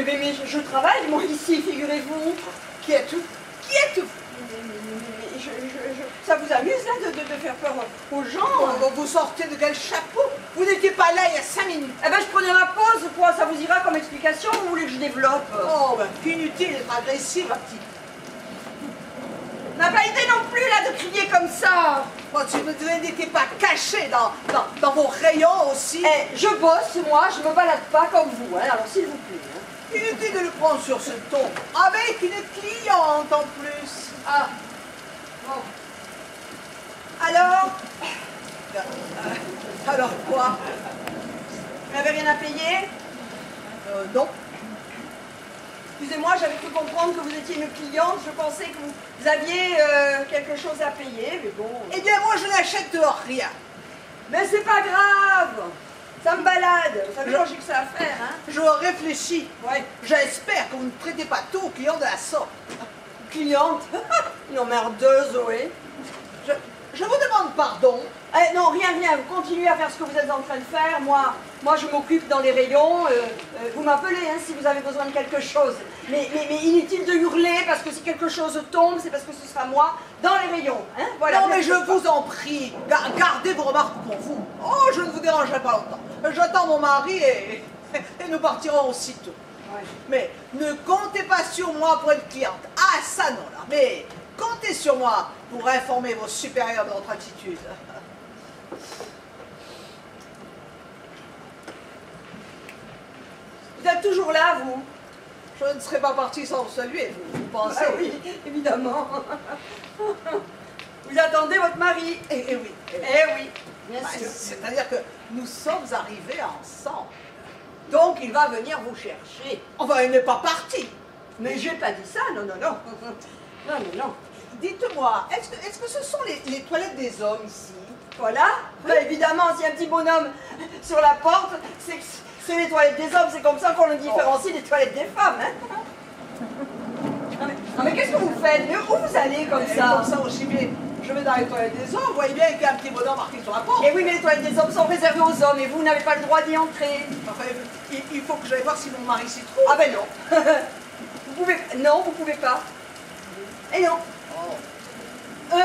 Mais je travaille, moi, ici, figurez-vous. Qui êtes-vous? Qui êtes-vous? Ça vous amuse, là, de faire peur aux gens? Vous sortez de quel chapeau? Vous n'étiez pas là il y a 5 minutes. Eh ben, je prenais ma pause, quoi. Ça vous ira comme explication ou vous voulez que je développe? Oh, ben, inutile d'être agressive, ma petite. N'a pas idée non plus, là, de crier comme ça. Bon, si vous n'étiez pas caché dans vos rayons aussi. Eh, je bosse, moi, je me balade pas comme vous, hein, alors s'il vous plaît. Hein. Inutile de le prendre sur ce ton. Avec une cliente en plus. Ah. Bon. Alors? Alors quoi? Vous n'avez rien à payer? Non. Excusez-moi, j'avais cru comprendre que vous étiez une cliente. Je pensais que vous aviez quelque chose à payer, mais bon... Eh bien, moi, je n'achète rien. Mais c'est pas grave. Ça me balade. Vous savez quand j'ai que ça à faire, hein? Je réfléchis. Ouais. J'espère que vous ne traitez pas tout aux clients de la sorte. Cliente? Une emmerdeuse, oui. Je vous demande pardon. Eh, non, rien, vous continuez à faire ce que vous êtes en train de faire. Moi je m'occupe dans les rayons. Vous m'appelez hein, si vous avez besoin de quelque chose. Mais inutile de hurler, parce que si quelque chose tombe, c'est parce que ce sera moi dans les rayons. Hein, voilà, non, mais je vous en prie, gardez vos remarques pour vous. Oh, je ne vous dérangerai pas longtemps. J'attends mon mari et nous partirons aussitôt. Ouais. Mais ne comptez pas sur moi pour être cliente. Ah, ça non, là. Mais comptez sur moi pour informer vos supérieurs de votre attitude. Vous êtes toujours là, vous? Je ne serais pas partie sans vous saluer, vous pensez? Ah oui, évidemment. Vous attendez votre mari? Eh oui. Eh oui, bien sûr. C'est-à-dire que nous sommes arrivés ensemble. Donc il va venir vous chercher. Enfin, il n'est pas parti. Mais j'ai pas dit ça, non. Non. Dites-moi, est-ce que ce sont les toilettes des hommes ici? Voilà. Bah, évidemment, s'il y a un petit bonhomme sur la porte, c'est les toilettes des hommes. C'est comme ça qu'on le différencie des toilettes des femmes. Hein. Non mais qu'est-ce que vous faites? Mais où vous allez comme ça? Comme ça aussi bien. Je vais dans les toilettes des hommes, vous voyez bien qu'il y a un petit bonhomme marqué sur la porte. Eh oui, mais les toilettes des hommes sont réservées aux hommes et vous n'avez pas le droit d'y entrer. Enfin, il faut que j'aille voir si mon mari s'y trouve. Ah ben non. Vous pouvez pas. Et non. Oh.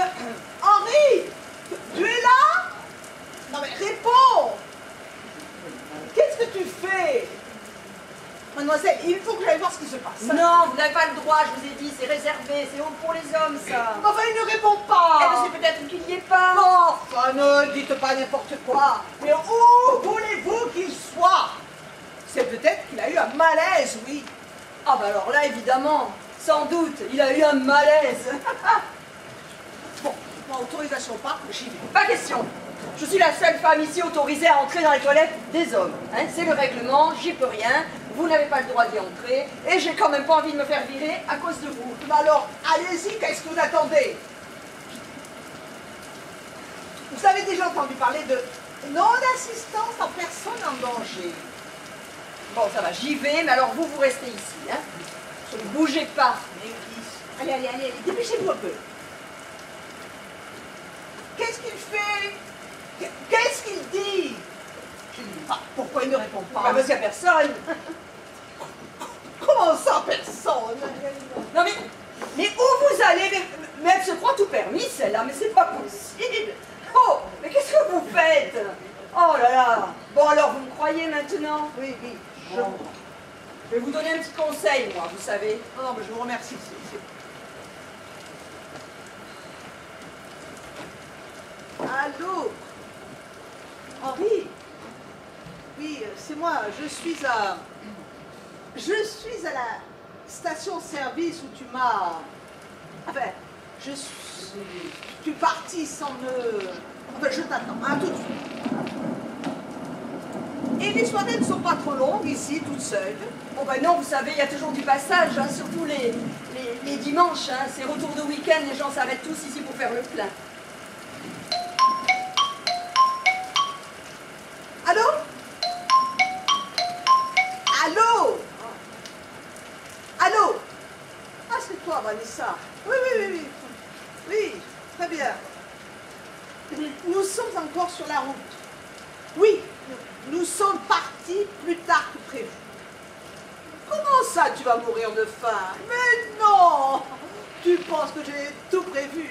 Henri, tu es là? Non mais réponds. Qu'est-ce que tu fais? Mademoiselle, il faut que j'aille voir ce qui se passe. Non, vous n'avez pas le droit, je vous ai dit, c'est réservé, c'est pour les hommes ça. Enfin, il ne répond pas. Eh ben c'est peut-être qu'il n'y est pas. Enfin, ne dites pas n'importe quoi. Mais où voulez-vous qu'il soit? C'est peut-être qu'il a eu un malaise, oui. Ah ben alors là, évidemment, sans doute, il a eu un malaise. Bon, autorisation pas, j'y vais. Pas question. Je suis la seule femme ici autorisée à entrer dans les toilettes des hommes. Hein, c'est le règlement, j'y peux rien. Vous n'avez pas le droit d'y entrer. Et j'ai quand même pas envie de me faire virer à cause de vous. Mais alors, allez-y, qu'est-ce que vous attendez? Vous avez déjà entendu parler de non-assistance à personne en danger. Bon, ça va, j'y vais, mais alors vous restez ici. Hein. Ne bougez pas. Mais oui. Allez, dépêchez-vous un peu. Qu'est-ce qu'il fait? Qu'est-ce qu'il dit? Je ne dis pas. Pourquoi il ne répond pas? Parce qu'il n'y a personne. Comment ça, personne? Non mais où vous allez? Mais elle se croit tout permis, celle-là, mais c'est pas possible. Oh, mais qu'est-ce que vous faites? Oh là là. Bon alors, vous me croyez maintenant? Oui. Bon. Je vais vous donner un petit conseil, moi, vous savez. Non, mais je vous remercie. Allô? Henri? Oui, c'est moi. Je suis à la station-service où tu m'as... Enfin, je suis partie sans me... Enfin, je t'attends. À tout de suite. Et les soirées ne sont pas trop longues ici, toutes seules. Oh ben non, vous savez, il y a toujours du passage, hein, surtout les dimanches. Hein, c'est retour de week-end, les gens s'arrêtent tous ici pour faire le plein. Allô? Allô? Allô? Ah, c'est toi, Vanessa. Oui. Oui, très bien. Nous sommes encore sur la route. Oui, nous sommes partis plus tard que prévu. Comment ça, tu vas mourir de faim? Mais non! Tu penses que j'ai tout prévu?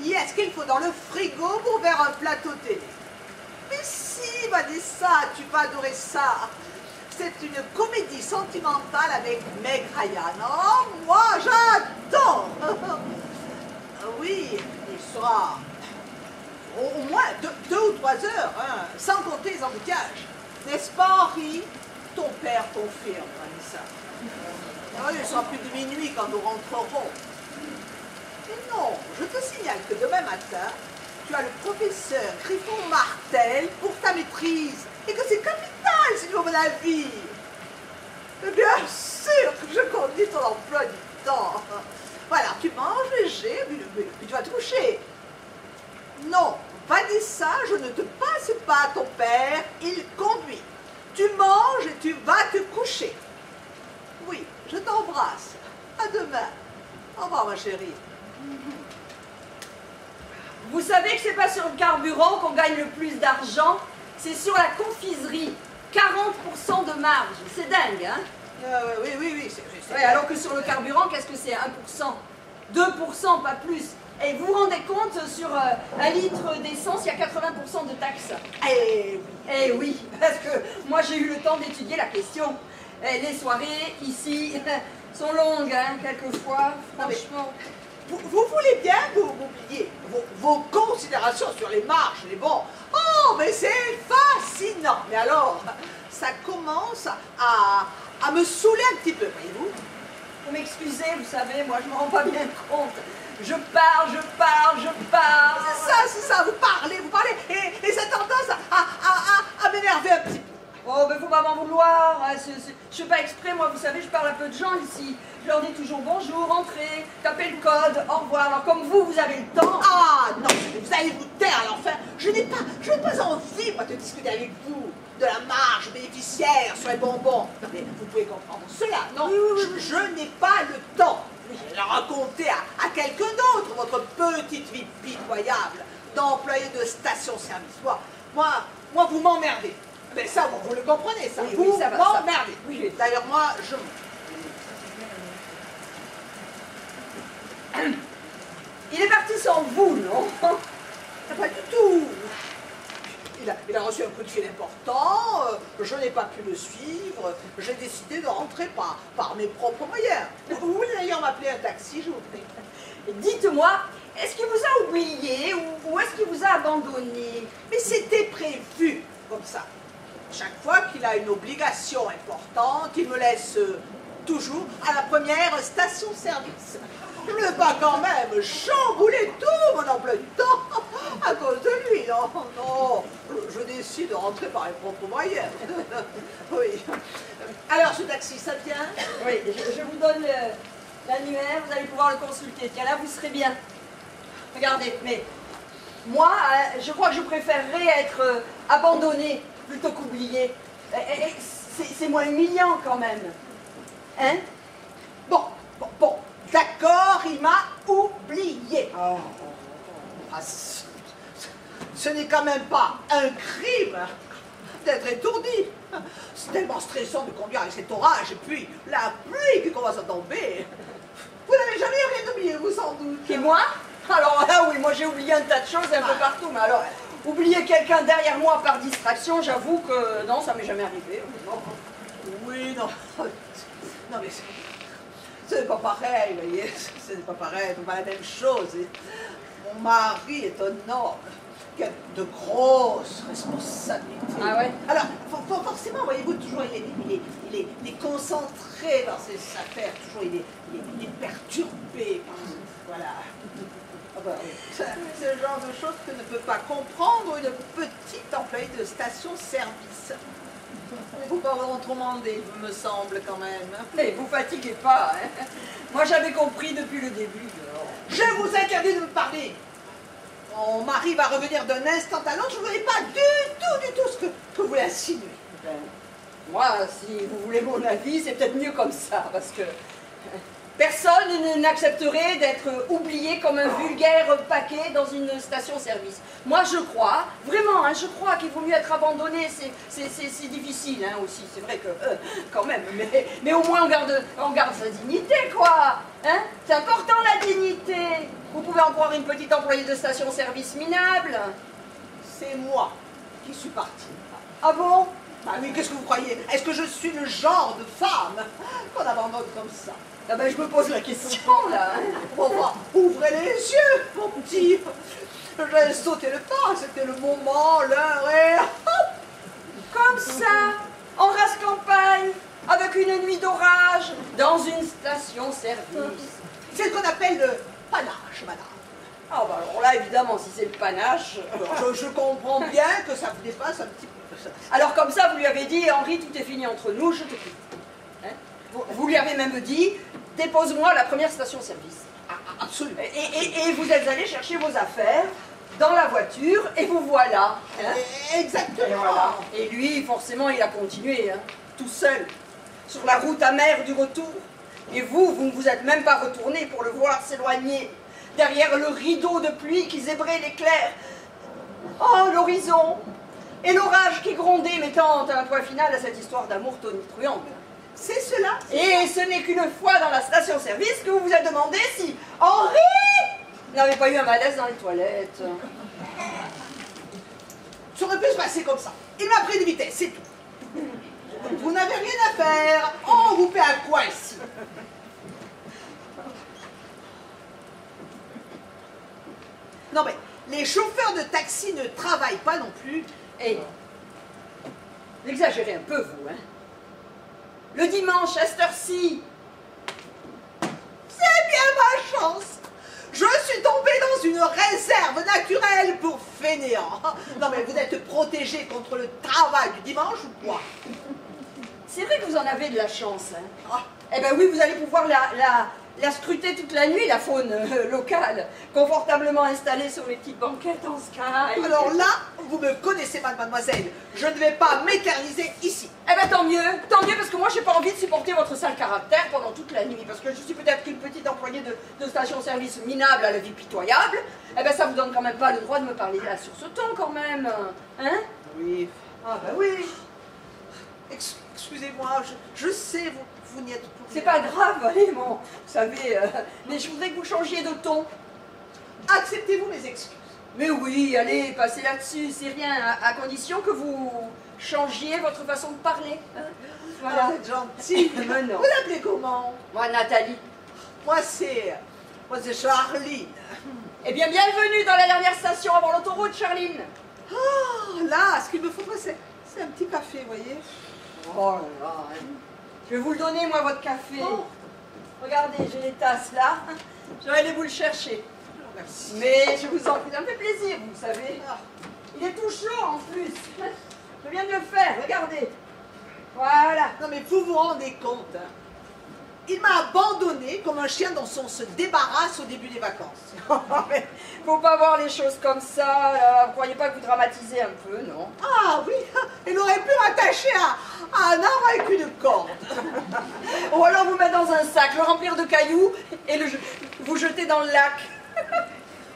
Est-ce qu'il faut dans le frigo pour faire un plateau télé? Mais si, Vanessa, tu vas adorer ça. C'est une comédie sentimentale avec Meg Ryan. Oh, moi, j'adore! Oui, il sera au moins 2 ou 3 heures, hein, sans compter les embouteillages. N'est-ce pas, Henri? Ton père confirme, Vanessa. Ah oui, il sera plus de minuit quand nous rentrerons. Et non, je te signale que demain matin, tu as le professeur Griffon-Martel pour ta maîtrise. Et que c'est capital si tu veux mon avis. Mais bien sûr que je conduis ton emploi du temps. Voilà, tu manges léger, puis tu vas te coucher. Non, Vanessa, je ne te passe pas ton père, il conduit. Tu manges et tu vas te coucher. Oui, je t'embrasse. À demain. Au revoir, ma chérie. Vous savez que c'est pas sur le carburant qu'on gagne le plus d'argent, c'est sur la confiserie. 40% de marge. C'est dingue, hein? Oui. Ouais, alors que sur le carburant, qu'est-ce que c'est? 1%, 2%, pas plus. Et vous vous rendez compte, sur 1 litre d'essence, il y a 80% de taxes. Eh oui, parce que moi j'ai eu le temps d'étudier la question. Les soirées ici sont longues, hein, quelquefois, franchement. Vous voulez bien m'oublier vos considérations sur les marges, les bons. Oh, mais c'est fascinant. Mais alors, ça commence à me saouler un petit peu, voyez-vous. Vous m'excusez, vous savez, moi je me rends pas bien compte. Je parle. C'est ça, vous parlez, et ça tendance à m'énerver un petit peu. Oh, ben faut pas m'en vouloir, hein, je fais pas exprès, moi, vous savez, je parle à peu de gens ici. Je leur dis toujours bonjour, entrez, tapez le code, au revoir. Alors comme vous avez le temps... Ah non, vous allez vous taire, alors enfin, je n'ai pas envie, moi, de discuter avec vous de la marge bénéficiaire sur les bonbons. Non mais vous pouvez comprendre cela, non? Je n'ai pas le temps. La raconter à quelqu'un d'autre, votre petite vie pitoyable d'employé de station-service. Moi, vous m'emmerdez. Mais ça, vous le comprenez, ça. Oui, vous ça va, m'emmerdez. Oui. D'ailleurs, moi, Il est parti sans vous, non? Pas du tout. Il a reçu un coup de fil important, je n'ai pas pu le suivre, j'ai décidé de rentrer par mes propres moyens. Vous voulez d'ailleurs m'appeler un taxi, je vous prie. Dites-moi, est-ce qu'il vous a oublié ou est-ce qu'il vous a abandonné? Mais c'était prévu comme ça. Chaque fois qu'il a une obligation importante, il me laisse toujours à la première station-service. Je ne veux pas quand même chambouler tout mon emploi du temps à cause de lui. Non, je décide de rentrer par mes propres moyens. Oui. Alors, ce taxi, ça vient? Oui, je vous donne l'annuaire, vous allez pouvoir le consulter. Tiens, là, vous serez bien. Regardez, mais moi, je crois que je préférerais être abandonné plutôt qu'oublié. C'est moins humiliant quand même. Hein? Bon. D'accord, il m'a oublié. Ah, ce n'est quand même pas un crime d'être étourdi. C'est tellement stressant de conduire avec cet orage et puis la pluie qui commence à tomber. Vous n'avez jamais rien oublié, vous, sans doute. Et moi? Alors là, oui, moi j'ai oublié un tas de choses un peu partout, mais alors, oublier quelqu'un derrière moi par distraction, j'avoue que non, ça m'est jamais arrivé. Oui, non. Non, mais ce n'est pas pareil, vous voyez, ce n'est pas pareil, c'est pas la même chose. Mon mari est un homme qui a de grosses responsabilités. Ah ouais? Alors, forcément, voyez-vous, toujours il est concentré dans ses affaires, toujours il est perturbé. Voilà. C'est le genre de choses que ne peut pas comprendre une petite employée de station-service. Vous pas vraiment trop demandé, il me semble quand même. Mais vous fatiguez pas, hein? Moi j'avais compris depuis le début. Je vous interdis de me parler. Mon mari va revenir d'un instant à l'autre, je ne voulais pas du tout ce que vous insinuez. Ben, moi, si vous voulez mon avis, c'est peut-être mieux comme ça, parce que Personne n'accepterait d'être oublié comme un vulgaire paquet dans une station-service. Moi, je crois, vraiment, hein, je crois qu'il vaut mieux être abandonné. C'est difficile hein, aussi, c'est vrai que, quand même, mais au moins on garde sa dignité, quoi. Hein? C'est important, la dignité. Vous pouvez en croire une petite employée de station-service minable. C'est moi qui suis partie. Ah bon? Bah oui, qu'est-ce que vous croyez? Est-ce que je suis le genre de femme qu'on abandonne comme ça? Ah ben, je me pose la question, là. Hein. Bon, bah, ouvrez les yeux, mon petit. J'ai sauté le pas, c'était le moment, l'heure et... Comme ça, en race campagne, avec une nuit d'orage, dans une station-service. C'est ce qu'on appelle le panache, madame. Ah bah alors là, évidemment, si c'est le panache... Alors, je comprends bien que ça vous dépasse un petit peu. Alors comme ça, vous lui avez dit, Henri, tout est fini entre nous, je te quitte. Hein? Vous lui avez même dit, dépose-moi à la première station-service. Absolument. Et vous êtes allé chercher vos affaires dans la voiture, et vous voilà. Hein? Exactement. Et voilà. Et lui, forcément, il a continué, hein, tout seul, sur la route amère du retour. Et vous ne vous êtes même pas retourné pour le voir s'éloigner, derrière le rideau de pluie qui zébrait l'éclair. Oh, l'horizon! Et l'orage qui grondait, mettant un point final à cette histoire d'amour tonitruante. C'est cela. Et ce n'est qu'une fois dans la station-service que vous vous êtes demandé si Henri n'avait pas eu un malaise dans les toilettes. Ça aurait pu se passer comme ça. Il m'a pris de vitesse, c'est tout. Vous n'avez rien à faire. Oh, vous paie à quoi ici? Non mais, les chauffeurs de taxi ne travaillent pas non plus. Et vous exagérez un peu, vous, hein. Le dimanche, à cette heure-ci. C'est bien ma chance. Je suis tombée dans une réserve naturelle pour fainéants. Non mais vous êtes protégé contre le travail du dimanche ou quoi? C'est vrai que vous en avez de la chance, hein. Ah. Eh bien oui, vous allez pouvoir la scruter toute la nuit, la faune locale, confortablement installée sur les petites banquettes en sky. Alors là, vous me connaissez, mademoiselle. Je ne vais pas m'éterniser ici. Eh bien tant mieux, parce que moi j'ai pas envie de supporter votre sale caractère pendant toute la nuit, parce que je suis peut-être qu'une petite employée de station-service minable à la vie pitoyable. Eh bien ça vous donne quand même pas le droit de me parler là sur ce ton quand même, hein? Oui. Ah ben oui. Excusez-moi, je sais, vous n'y êtes pour C'est rien. pas grave, allez, bon, vous savez, mais je voudrais que vous changiez de ton. Acceptez-vous mes excuses? Mais oui, allez, passez là-dessus, c'est rien, à condition que vous changiez votre façon de parler. Hein. Voilà. Ah, vous êtes gentil. Mais non. Vous l'appelez comment? Moi, Nathalie. Moi, c'est Charline. Eh bien, bienvenue dans la dernière station avant l'autoroute, Charline. Ah, là, ce qu'il me faudrait, c'est un petit café, vous voyez? Oh là là. Je vais vous le donner, moi, votre café. Oh. Regardez, j'ai les tasses là. Je vais aller vous le chercher. Merci. Mais je vous en prie, ça me fait plaisir, vous savez. Ah. Il est tout chaud en plus. Je viens de le faire, regardez. Voilà. Non, mais vous vous rendez compte, hein? Il m'a abandonné comme un chien dont on se débarrasse au début des vacances. Mais faut pas voir les choses comme ça. Là. Vous croyez pas que vous dramatisez un peu, non? Ah oui, il aurait pu m'attacher à un arbre avec une corde. Ou alors vous mettre dans un sac, le remplir de cailloux et vous jeter dans le lac.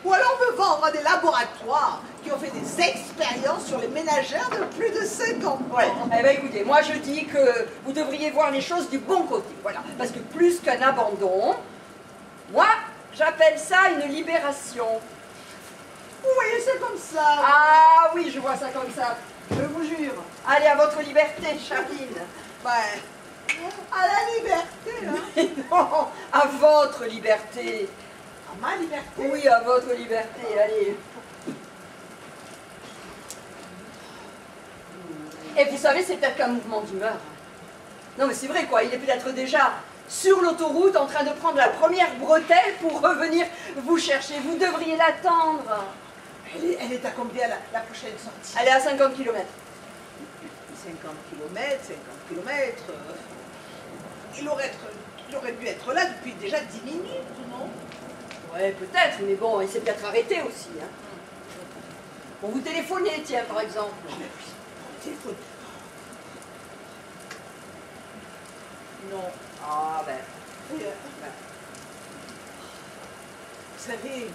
Ou alors me vendre à des laboratoires qui ont fait des expériences sur les ménagères de plus de 50 ans. Ouais. Eh bien écoutez, moi je dis que vous devriez voir les choses du bon côté. Voilà. Parce que plus qu'un abandon, moi j'appelle ça une libération. Vous voyez, c'est comme ça. Ah oui, je vois ça comme ça. Je vous jure. Allez, à votre liberté, Charline. Ouais. À la liberté, hein. Non, à votre liberté. À ma liberté. Oui, à votre liberté, allez. Et vous savez, c'est peut-être qu'un mouvement d'humeur. Non mais c'est vrai quoi, il est peut-être déjà sur l'autoroute en train de prendre la première bretelle pour revenir vous chercher. Vous devriez l'attendre. Elle est à combien la prochaine sortie? Elle est à 50 km. 50 km, 50 km. Il aurait pu être là depuis déjà 10 minutes, non? Ouais, peut-être, mais bon, il s'est peut-être arrêté aussi. Hein. Bon, vous téléphonez, tiens, par exemple. Téléphone. Non. Ah ben. Vous savez,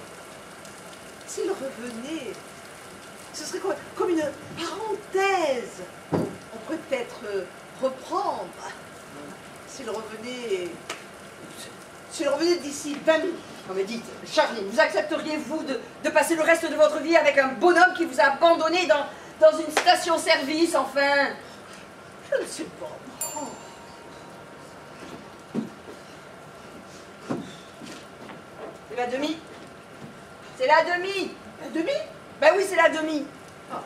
s'il revenait, ce serait comme une parenthèse. On pourrait peut-être reprendre. S'il revenait d'ici 20 minutes. Non mais dites, Charline, vous accepteriez-vous de passer le reste de votre vie avec un bonhomme qui vous a abandonné dans une station-service, enfin? Je ne sais pas. Oh. C'est la demi. C'est la demi. La demi? Ben oui, c'est la demi. Ah.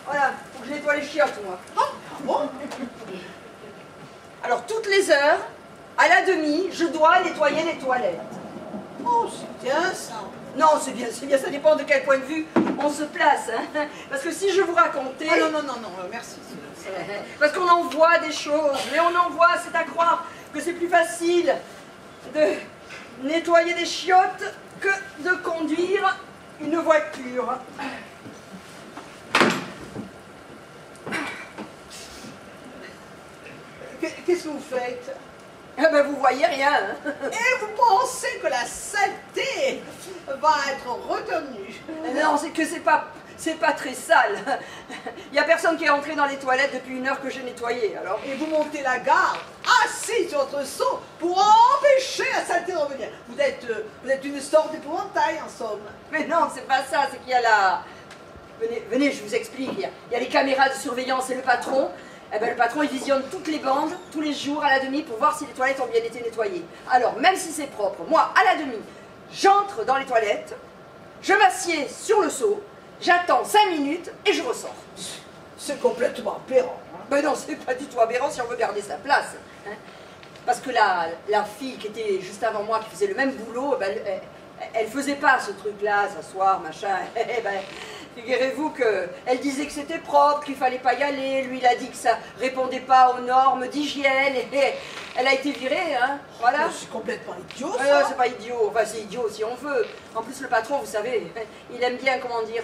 Voilà, faut que je nettoie les chiottes, moi. Ah, bon? Alors, toutes les heures, à la demi, je dois nettoyer les toilettes. Oh, c'est bien ça. Non, c'est bien, ça dépend de quel point de vue on se place. Hein. Parce que si je vous racontais... Ah non, merci. Parce qu'on en voit des choses, mais on en voit, c'est à croire que c'est plus facile de nettoyer des chiottes que de conduire une voiture. Qu'est-ce que vous faites? Ah ben vous voyez rien. Hein. Et vous pensez que la saleté va être retenue? Non, c'est que c'est pas très sale. Il n'y a personne qui est entré dans les toilettes depuis 1 heure que j'ai nettoyé, alors. Et vous montez la garde, assis sur votre seau, pour empêcher la saleté de revenir. Vous êtes une sorte d'épouvantail, en somme. Mais non, c'est pas ça, c'est qu'il y a la... Venez, je vous explique. Il y a les caméras de surveillance et le patron. Eh ben, le patron, il visionne toutes les bandes, tous les jours, à la demi, pour voir si les toilettes ont bien été nettoyées. Alors, même si c'est propre, moi, à la demi, j'entre dans les toilettes, je m'assieds sur le seau, j'attends 5 minutes et je ressors. C'est complètement aberrant. Hein. Ben non, c'est pas du tout aberrant si on veut garder sa place. Hein. Parce que la fille qui était juste avant moi, qui faisait le même boulot, ben, elle faisait pas ce truc-là, s'asseoir, machin. Ben, figurez-vous qu'elle disait que c'était propre, qu'il fallait pas y aller. Lui, il a dit que ça répondait pas aux normes d'hygiène. Et elle a été virée, hein. Voilà. C'est complètement idiot, ça. C'est pas idiot. Enfin, c'est idiot si on veut. En plus, le patron, vous savez, il aime bien, comment dire...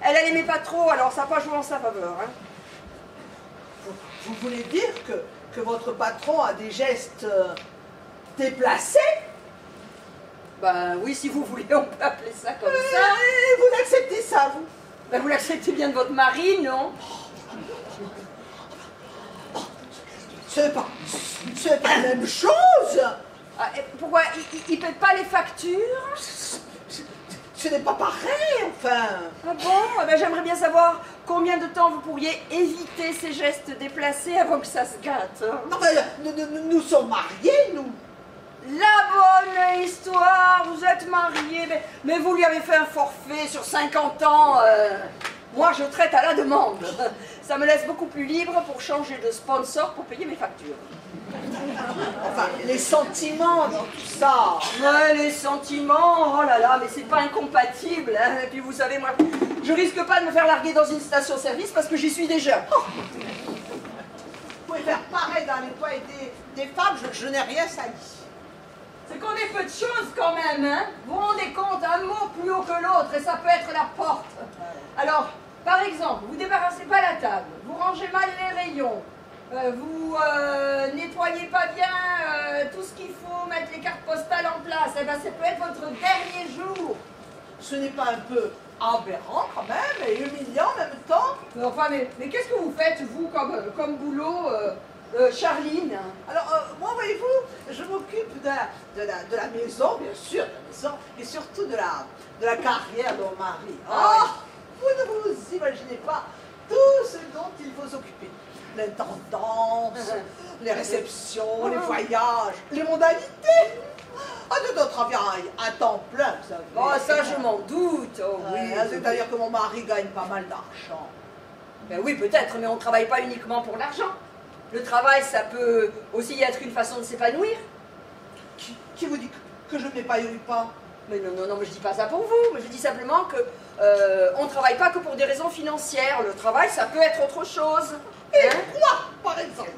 Elle aimait pas trop, alors ça n'a pas joué en sa faveur. Hein. Vous voulez dire que votre patron a des gestes déplacés? Ben oui, si vous voulez, on peut appeler ça comme ça. Et vous acceptez ça, vous? Ben vous l'acceptez bien de votre mari, non? C'est pas la même chose. Ah, pourquoi? Il paie pas les factures? Ce n'est pas pareil, enfin. Ah bon? Eh ben, j'aimerais bien savoir combien de temps vous pourriez éviter ces gestes déplacés avant que ça se gâte. Hein? Non, mais nous sommes mariés, nous. La bonne histoire, vous êtes mariés, mais vous lui avez fait un forfait sur 50 ans. Moi, je traite à la demande. Ça me laisse beaucoup plus libre pour changer de sponsor pour payer mes factures. Enfin, les sentiments dans tout ça. Ouais, les sentiments, oh là là, mais c'est pas incompatible. Hein. Et puis vous savez, moi, je risque pas de me faire larguer dans une station-service parce que j'y suis déjà. Oh. Vous pouvez faire pareil dans les toilettes des femmes, je n'ai rien sali. C'est qu'on est peu de choses quand même, hein. Vous vous rendez compte, un mot plus haut que l'autre et ça peut être la porte. Alors, par exemple, vous débarrassez pas la table, vous rangez mal les rayons, vous nettoyez pas bien tout ce qu'il faut, mettre les cartes postales en place, eh ben ça peut être votre dernier jour. Ce n'est pas un peu aberrant quand même et humiliant en même temps? Mais enfin, mais qu'est-ce que vous faites, vous, comme boulot, Charline? Alors, moi, voyez-vous, je m'occupe de la maison, bien sûr, de la maison, et surtout de la carrière de mon mari. Ah, vous ne vous imaginez pas tout ce dont il faut s'occuper. L'intendance, les réceptions, les voyages, les mondanités. Ah, de notre travail à temps plein, vous savez. Oh, ça, je m'en doute. Oh, oui. C'est-à-dire que mon mari gagne pas mal d'argent. Ben oui, peut-être, mais on ne travaille pas uniquement pour l'argent. Le travail, ça peut aussi être une façon de s'épanouir. Qui vous dit que je ne m'épanouis pas? Mais non, mais je dis pas ça pour vous. Mais je dis simplement que on ne travaille pas que pour des raisons financières. Le travail, ça peut être autre chose. Et quoi, par exemple?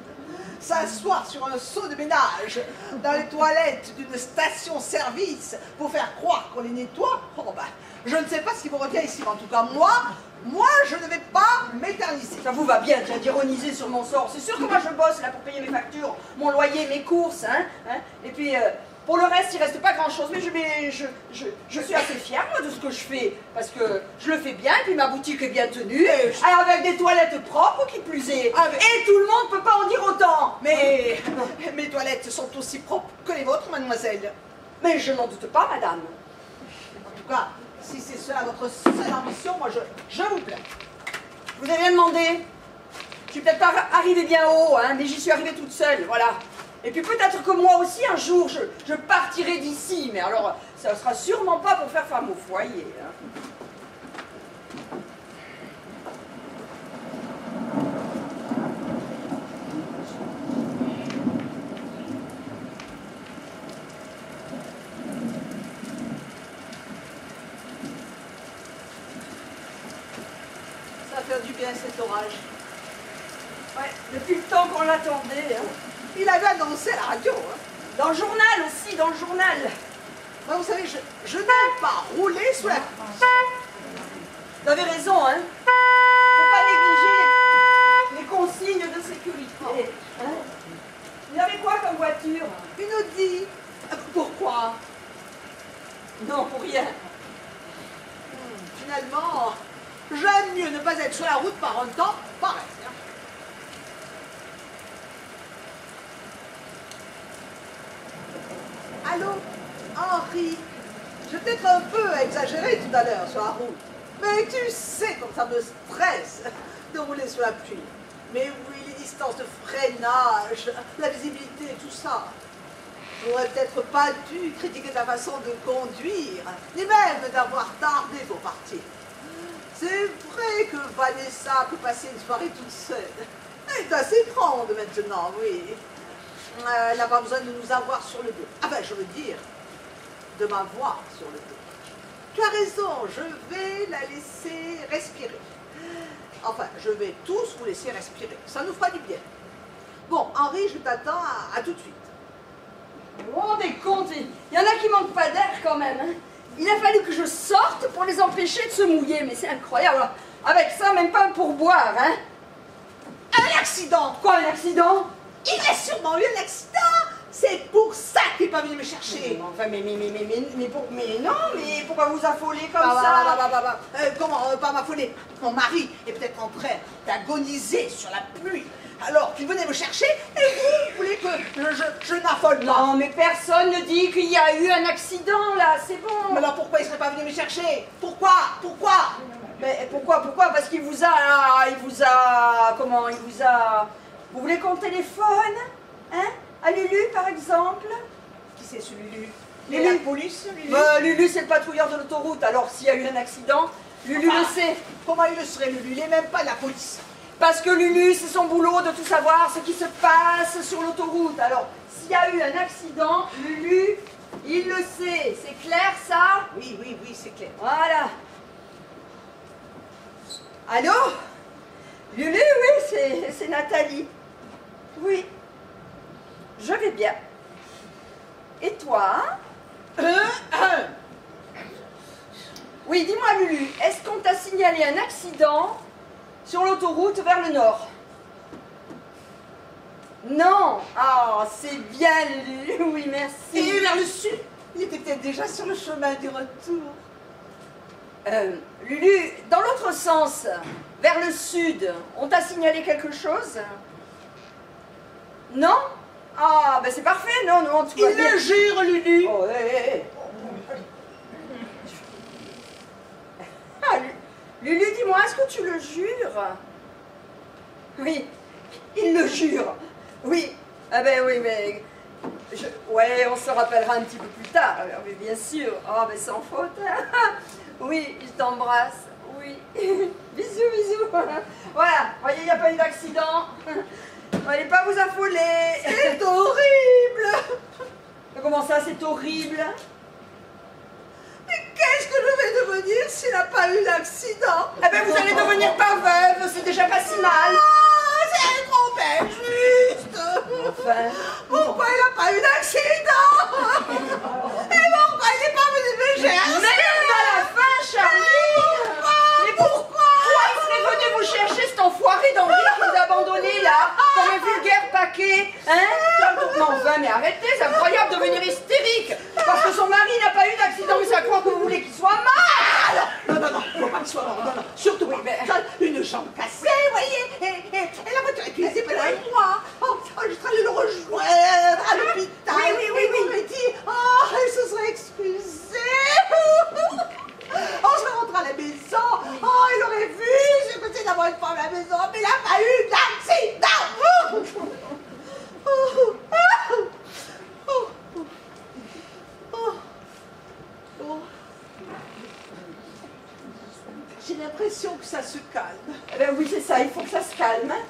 S'asseoir sur un seau de ménage dans les toilettes d'une station-service pour faire croire qu'on les nettoie? Oh ben, je ne sais pas ce qui vous retient ici, mais en tout cas, moi, je ne vais pas m'éterniser. Ça vous va bien d'ironiser sur mon sort. C'est sûr que moi je bosse là pour payer mes factures, mon loyer, mes courses, hein. Et puis, pour le reste, il reste pas grand-chose. Mais je suis assez fière, moi, de ce que je fais. Parce que je le fais bien, et puis ma boutique est bien tenue. Avec des toilettes propres, qui plus est. Et tout le monde peut pas en dire autant. Mais mes toilettes sont aussi propres que les vôtres, mademoiselle. Mais je n'en doute pas, madame. En tout cas, si c'est cela votre seule ambition, moi je vous plains. Je vous ai rien demandé. Je suis peut-être pas arrivée bien haut, hein, mais j'y suis arrivée toute seule, voilà. Et puis peut-être que moi aussi, un jour, je partirai d'ici. Mais alors, ça sera sûrement pas pour faire femme au foyer. Hein. Ça va faire du bien cet orage. Ouais, depuis le temps qu'on l'attendait. Hein. Il avait annoncé à la radio. Hein. Dans le journal aussi, dans le journal. Moi, vous savez, je n'aime pas rouler sous la pluie. Vous avez raison, hein. Faut pas négliger les consignes de sécurité. Hein. Vous avez quoi comme voiture? Une Audi. Pourquoi? Non, pour rien. Finalement, j'aime mieux ne pas être sur la route par un temps pareil. Hein. Allô, Henri, j'ai peut-être un peu exagéré tout à l'heure sur la route, mais tu sais comme ça me stresse de rouler sous la pluie. Mais oui, les distances de freinage, la visibilité, tout ça. J'aurais peut-être pas dû critiquer ta façon de conduire, ni même d'avoir tardé pour partir. C'est vrai que Vanessa peut passer une soirée toute seule. Elle est assez grande maintenant, oui. Elle n'a pas besoin de nous avoir sur le dos. Ah ben, je veux dire, de m'avoir sur le dos. Tu as raison, je vais la laisser respirer. Enfin, je vais tous vous laisser respirer. Ça nous fera du bien. Bon, Henri, je t'attends à tout de suite. Vous vous rendez compte, il y en a qui manquent pas d'air quand même. Hein. Il a fallu que je sorte pour les empêcher de se mouiller, mais c'est incroyable. Avec ça, même pas un pourboire, hein. Un accident! Quoi, un accident? Il a sûrement eu un accident! C'est pour ça qu'il n'est pas venu me chercher! Enfin, mais non, mais pourquoi vous affoler comme ça? Comment pas m'affoler? Mon mari est peut-être en train d'agoniser sur la pluie. Alors qu'il venait me chercher, et vous voulez que je n'affole pas? Non, mais personne ne dit qu'il y a eu un accident, là, c'est bon. Mais alors pourquoi il ne serait pas venu me chercher? Pourquoi? Mais pourquoi? Parce qu'il vous a... Vous voulez qu'on téléphone? Hein? À Lulu, par exemple? Qui c'est ce Lulu? Lulu. La police, Lulu? Lulu, c'est le patrouilleur de l'autoroute. Alors, s'il y a eu un accident, Lulu le sait. Comment il le serait, Lulu? Il n'est même pas de la police. Parce que Lulu, c'est son boulot de tout savoir, ce qui se passe sur l'autoroute. Alors, s'il y a eu un accident, Lulu, il le sait. C'est clair, ça? Oui, c'est clair. Voilà. Allô? Lulu, oui, c'est Nathalie. Oui. Je vais bien. Et toi? Oui, dis-moi, Lulu, est-ce qu'on t'a signalé un accident sur l'autoroute vers le nord? Non. Ah, c'est bien, Lulu, oui, merci. Et vers le sud? Il était peut-être déjà sur le chemin du retour. Lulu, dans l'autre sens, vers le sud, on t'a signalé quelque chose? Non? Ah, ben c'est parfait, non, tout va bien. Il le jure, Lulu. Oh, Ah, Lulu, dis-moi, est-ce que tu le jures? Oui, il le jure. Oui, ah ben oui, mais... Ouais, on se rappellera un petit peu plus tard, mais bien sûr. Ah, ben sans faute. Oui, je t'embrasse. Oui. Bisous. Voilà, voyez, il n'y a pas eu d'accident. Allez pas vous affoler. C'est horrible. Mais comment ça, c'est horrible? Mais qu'est-ce que je vais devenir s'il n'a pas eu l'accident? Eh ben vous allez devenir pas veuve, c'est déjà pas si mal. Ah, c'est trop injuste. Enfin... Pourquoi il n'a pas eu d'accident? Et pourquoi il n'est pas venu me chercher? Merde à la fin, Charlie. Mais pourquoi? Il serait venu vous chercher, paquet, hein? Non, enfin, mais arrêtez, c'est incroyable de devenir hystérique. Parce que son mari n'a pas eu d'accident, mais c'est à quoi que vous voulez qu'il soit mort? Non, faut pas qu'il soit mort, non, surtout oui, mais... une jambe cassée, vous voyez, et la voiture est utilisée par moi. Oh, je serais allée le rejoindre à l'hôpital. Oui. Il m'aurait dit, oh, elle se serait excusée. Oh, je rentre à la maison. Oh, il aurait vu, j'ai essayé d'avoir une femme à la maison, mais il n'a pas eu d'accident. J'ai l'impression que ça se calme. Eh ben oui, c'est ça, il faut que ça se calme. Hein.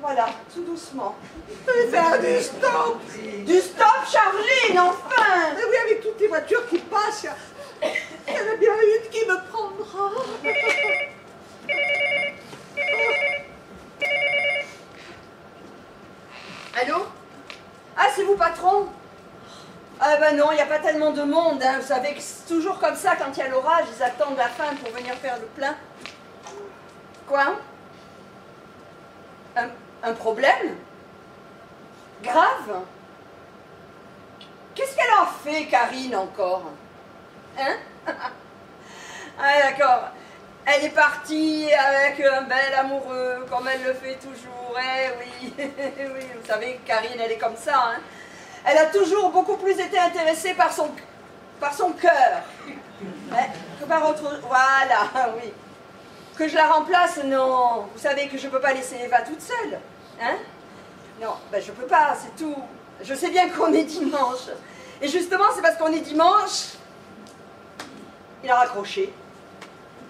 Voilà, tout doucement. Faire du stop. Du stop, Charline, enfin. Oui, avec toutes les voitures qui passent, il y en a bien une qui me prendra. Allô? Ah, c'est vous, patron? Ah ben non, il n'y a pas tellement de monde, hein. Vous savez que c'est toujours comme ça, quand il y a l'orage, ils attendent la fin pour venir faire le plein. Quoi? Un problème? Grave? Qu'est-ce qu'elle a fait, Karine, encore? Hein? Ah d'accord. Elle est partie avec un bel amoureux, comme elle le fait toujours. Eh oui, oui, vous savez, Karine, elle est comme ça, hein. Elle a toujours beaucoup plus été intéressée par son cœur que par autre... Voilà, oui. Que je la remplace, non. Vous savez que je ne peux pas laisser Eva toute seule. Hein? Non, ben je peux pas, c'est tout. Je sais bien qu'on est dimanche. Et justement, c'est parce qu'on est dimanche... Il a raccroché.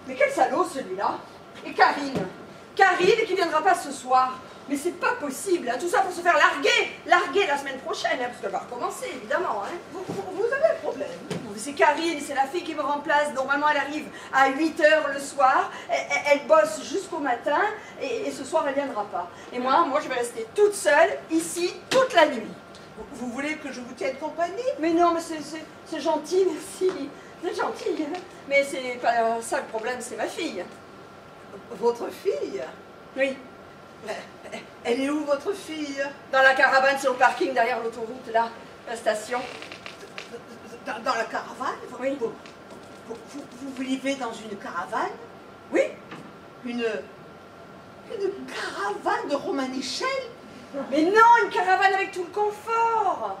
Mais quel salaud, celui-là. Et Karine. Karine qui ne viendra pas ce soir. Mais c'est pas possible, hein. Tout ça pour se faire larguer la semaine prochaine, hein, parce qu'elle va recommencer, évidemment. Hein. Vous avez un problème? C'est Karine, c'est la fille qui me remplace. Normalement, elle arrive à 8 h le soir. Elle bosse jusqu'au matin, et ce soir, elle ne viendra pas. Et moi, je vais rester toute seule, ici, toute la nuit. Vous voulez que je vous tienne compagnie? Mais non, mais c'est gentil, merci. C'est gentil. Hein. Mais c'est pas ça le problème, c'est ma fille. Votre fille? Oui. Elle est où, votre fille? Dans la caravane sur le parking derrière l'autoroute, là, la station. Dans la caravane? Oui. Vous vivez dans une caravane? Oui. Une caravane de Romanichel? Mais non, une caravane avec tout le confort.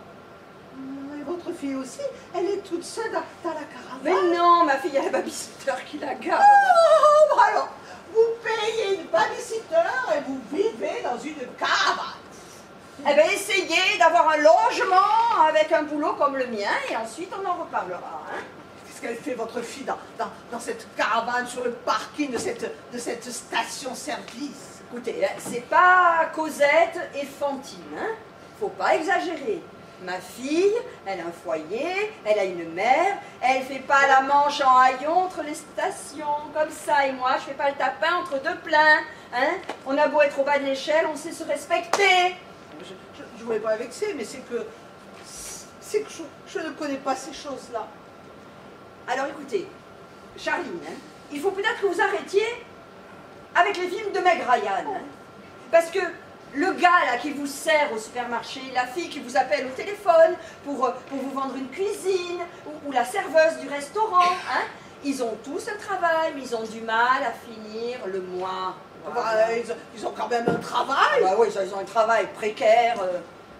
Et votre fille aussi? Elle est toute seule dans la caravane? Mais non, ma fille a la babysitter qui la garde. Oh, bah alors, vous payez une babysitter et vous vivez dans une caravane. Eh bien, essayez d'avoir un logement avec un boulot comme le mien et ensuite on en reparlera. Hein. Qu'est-ce qu'elle fait, votre fille, dans cette caravane sur le parking de cette station-service? Écoutez, hein, c'est pas Cosette et Fantine. Hein. Faut pas exagérer. Ma fille, elle a un foyer, elle a une mère, elle fait pas la manche en haillons entre les stations, comme ça, et moi, je fais pas le tapin entre deux pleins. Hein. On a beau être au bas de l'échelle, on sait se respecter. Je ne voulais pas vexer, mais c'est que je ne connais pas ces choses-là. Alors écoutez, Charline, hein, il faut peut-être que vous arrêtiez avec les films de Meg Ryan. Hein, parce que le gars là qui vous sert au supermarché, la fille qui vous appelle au téléphone pour vous vendre une cuisine, ou la serveuse du restaurant, hein, ils ont tous un travail, mais ils ont du mal à finir le mois. Voilà. Ils ont quand même un travail. Bah oui, ils ont un travail précaire,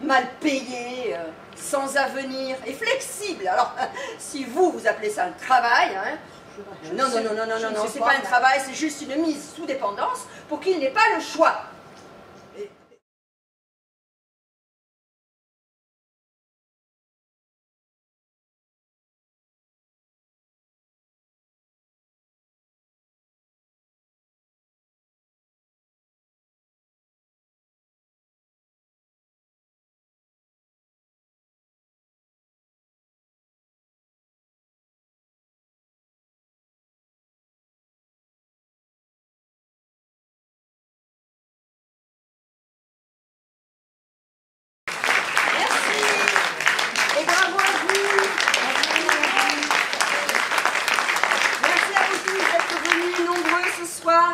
mal payé, sans avenir et flexible. Alors, si vous appelez ça un travail, hein, non, c'est pas un travail, c'est juste une mise sous dépendance pour qu'il n'ait pas le choix.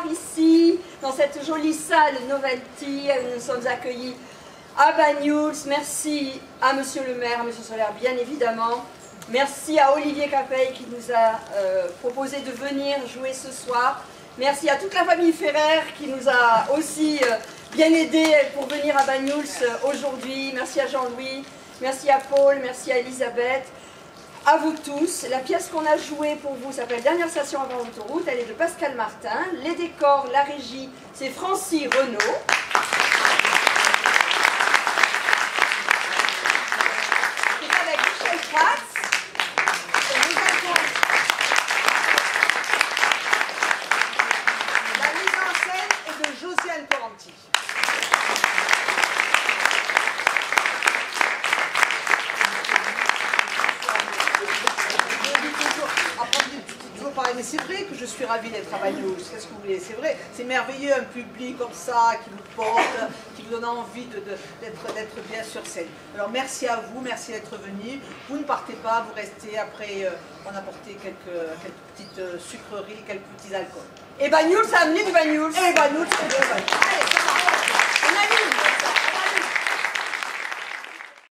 Ici, dans cette jolie salle Novelty, nous sommes accueillis à Banyuls, merci à Monsieur le maire, à Monsieur Solaire, bien évidemment. Merci à Olivier Capeille qui nous a proposé de venir jouer ce soir. Merci à toute la famille Ferrer qui nous a aussi bien aidés pour venir à Banyuls aujourd'hui. Merci à Jean-Louis, merci à Paul, merci à Elisabeth. À vous tous. La pièce qu'on a jouée pour vous s'appelle Dernière station avant l'autoroute. Elle est de Pascal Martin. Les décors, la régie, c'est Francis Renaud. C'est avec Michel Prats. La mise en scène est de Josiane Coranti. Mais c'est vrai que je suis ravie d'être à Banyuls, qu'est-ce que vous voulez, c'est vrai, c'est merveilleux un public comme ça, qui vous porte, qui vous donne envie d'être bien sur scène. Alors merci à vous, merci d'être venus, vous ne partez pas, vous restez, après on a apporté quelques petites sucreries, quelques petits alcools. Et Banyuls a amené du Banyuls. Et Banyuls, c'est de Banyuls. Allez,